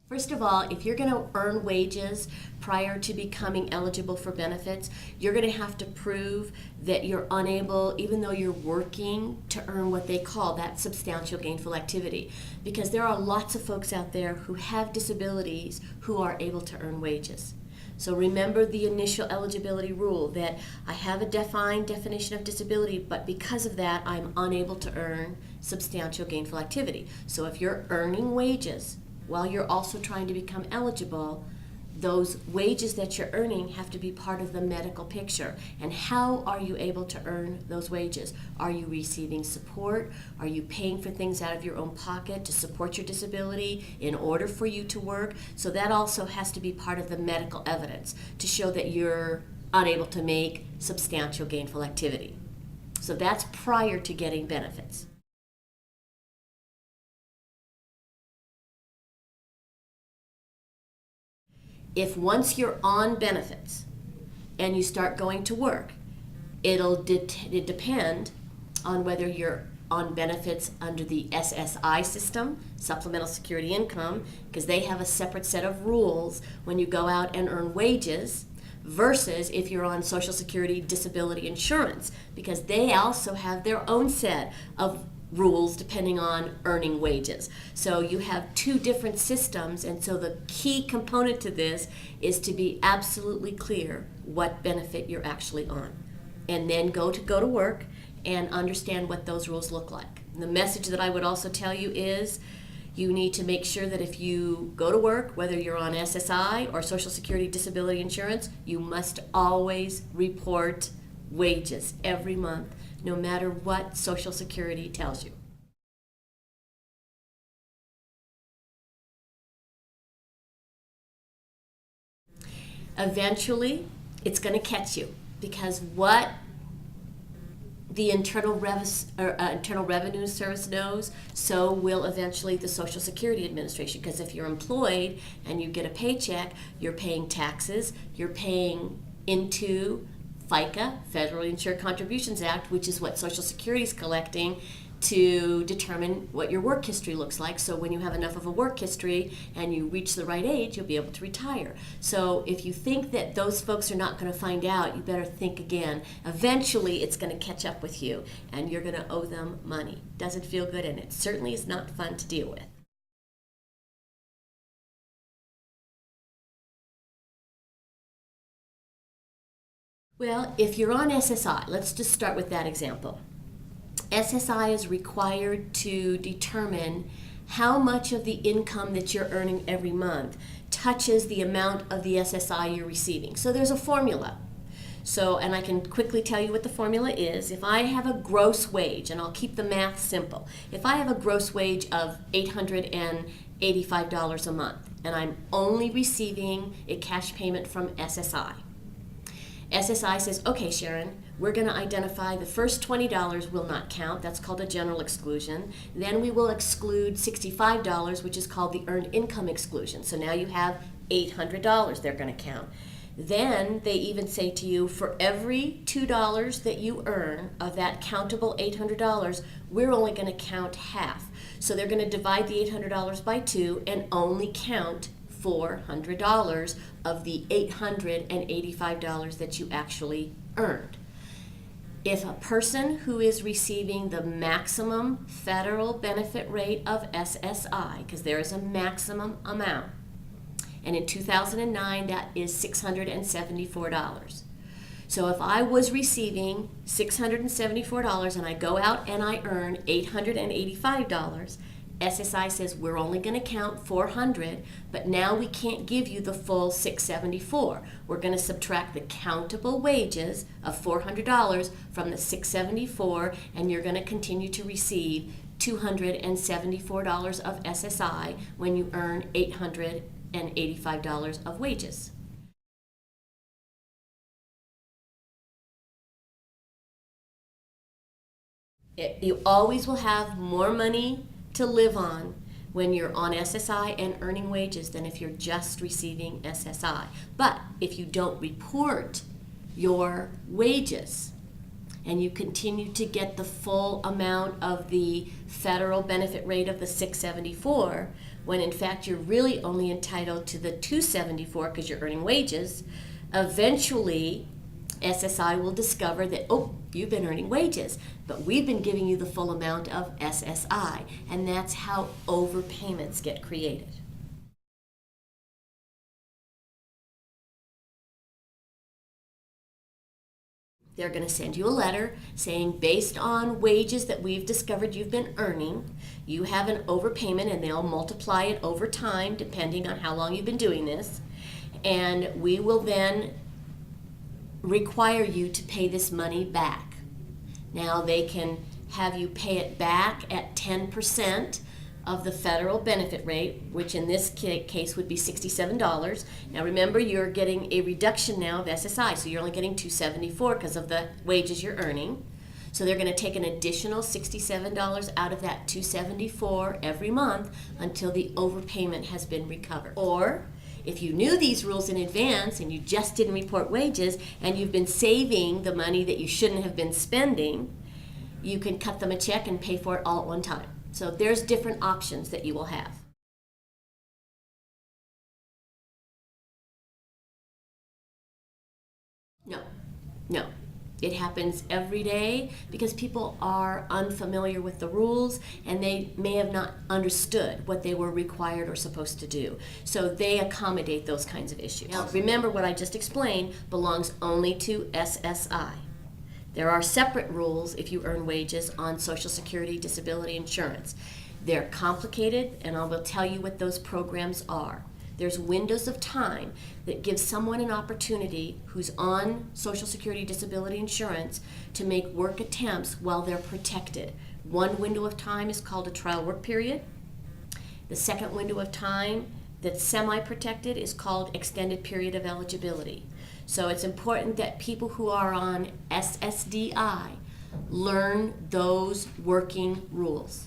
First of all, if you're going to earn wages prior to becoming eligible for benefits, you're going to have to prove that you're unable, even though you're working, to earn what they call that substantial gainful activity. Because there are lots of folks out there who have disabilities who are able to earn wages. So remember the initial eligibility rule that I have a defined definition of disability, but because of that, I'm unable to earn substantial gainful activity. So if you're earning wages while you're also trying to become eligible, those wages that you're earning have to be part of the medical picture. And how are you able to earn those wages? Are you receiving support? Are you paying for things out of your own pocket to support your disability in order for you to work? So that also has to be part of the medical evidence to show that you're unable to make substantial gainful activity. So that's prior to getting benefits. If once you're on benefits and you start going to work, it depend on whether you're on benefits under the SSI system, Supplemental Security Income, because they have a separate set of rules when you go out and earn wages, versus if you're on Social Security Disability Insurance, because they also have their own set of rules depending on earning wages. So you have two different systems, and so the key component to this is to be absolutely clear what benefit you're actually on, and then go to work and understand what those rules look like. And the message that I would also tell you is you need to make sure that if you go to work, whether you're on SSI or Social Security Disability Insurance, you must always report wages every month, no matter what Social Security tells you. Eventually, it's going to catch you, because what the Internal Revenue Service knows, so will eventually the Social Security Administration. Because if you're employed and you get a paycheck, you're paying taxes, you're paying into FICA, Federally Insured Contributions Act, which is what Social Security is collecting to determine what your work history looks like. So when you have enough of a work history and you reach the right age, you'll be able to retire. So if you think that those folks are not going to find out, you better think again. Eventually, it's going to catch up with you, and you're going to owe them money. Doesn't feel good, and it certainly is not fun to deal with. Well, if you're on SSI, let's just start with that example. SSI is required to determine how much of the income that you're earning every month touches the amount of the SSI you're receiving. So there's a formula. So, and I can quickly tell you what the formula is. If I have a gross wage, and I'll keep the math simple, if I have a gross wage of $885 a month, and I'm only receiving a cash payment from SSI, SSI says, okay, Sharon, we're going to identify the first $20 will not count. That's called a general exclusion. Then we will exclude $65, which is called the earned income exclusion. So now you have $800 they're going to count. Then they even say to you, for every $2 that you earn of that countable $800, we're only going to count half. So they're going to divide the $800 by 2 and only count $400 of the $885 that you actually earned. If a person who is receiving the maximum federal benefit rate of SSI, because there is a maximum amount, and in 2009 that is $674. So if I was receiving $674 and I go out and I earn $885, SSI says we're only going to count 400, but now we can't give you the full 674. We're going to subtract the countable wages of $400 from the 674, and you're going to continue to receive $274 of SSI when you earn $885 of wages. You always will have more money to live on when you're on SSI and earning wages than if you're just receiving SSI. But if you don't report your wages and you continue to get the full amount of the federal benefit rate of the 674, when in fact you're really only entitled to the $274 because you're earning wages, eventually SSI will discover that, oh, you've been earning wages, but we've been giving you the full amount of SSI, and that's how overpayments get created. They're going to send you a letter saying, based on wages that we've discovered you've been earning, you have an overpayment, and they'll multiply it over time depending on how long you've been doing this. And we will then require you to pay this money back. Now they can have you pay it back at 10% of the federal benefit rate, which in this case would be $67. Now remember, you're getting a reduction now of SSI, so you're only getting $274 because of the wages you're earning. So they're going to take an additional $67 out of that $274 every month until the overpayment has been recovered. Or if you knew these rules in advance and you just didn't report wages and you've been saving the money that you shouldn't have been spending, you can cut them a check and pay for it all at one time. So there's different options that you will have. No. It happens every day because people are unfamiliar with the rules and they may have not understood what they were required or supposed to do. So they accommodate those kinds of issues. Now remember, what I just explained belongs only to SSI. There are separate rules if you earn wages on Social Security disability insurance. They're complicated, and I will tell you what those programs are. There's windows of time that give someone an opportunity who's on Social Security disability insurance to make work attempts while they're protected. One window of time is called a trial work period. The second window of time that's semi-protected is called extended period of eligibility. So it's important that people who are on SSDI learn those working rules.